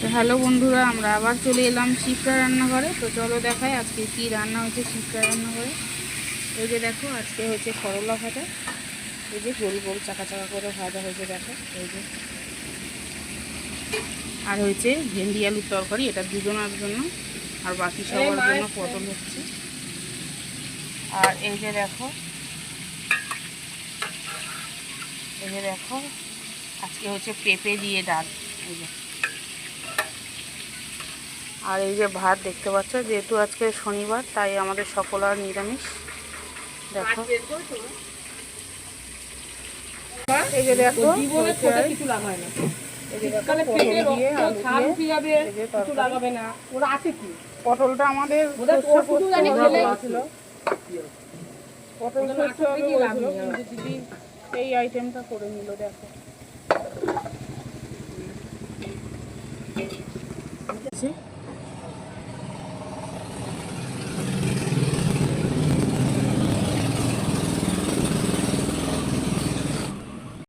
তো হ্যালো বন্ধুরা, আমরা আবার চলে এলাম শিপ্রা রান্নাঘরে। তো চলো দেখাই আজকে কি রান্না হয়েছে শিপ্রা রান্নাঘরে। এই যে দেখো, আজকে হয়েছে করলা ভাজা। এই যে গোল গোল চাকা চাকা করে ভাজা হয়েছে, দেখো এই যে। আর হয়েছে ভেন্ডি আলুর তরকারি, এটা দুজনের জন্য, আর বাকি সবার জন্য পটল হচ্ছে। আর এই যে দেখো, আজকে হচ্ছে পেঁপে দিয়ে ডাল। এই যে, আর এই যে ভাত দেখতে পাচ্ছ, যেহেতু আজকে শনিবার তাই আমাদের সকল আর নিরামিষ। দেখো এই যে দেখো, পটলটা আমাদের দিদি এই আইটেমটা করে নিল। দেখো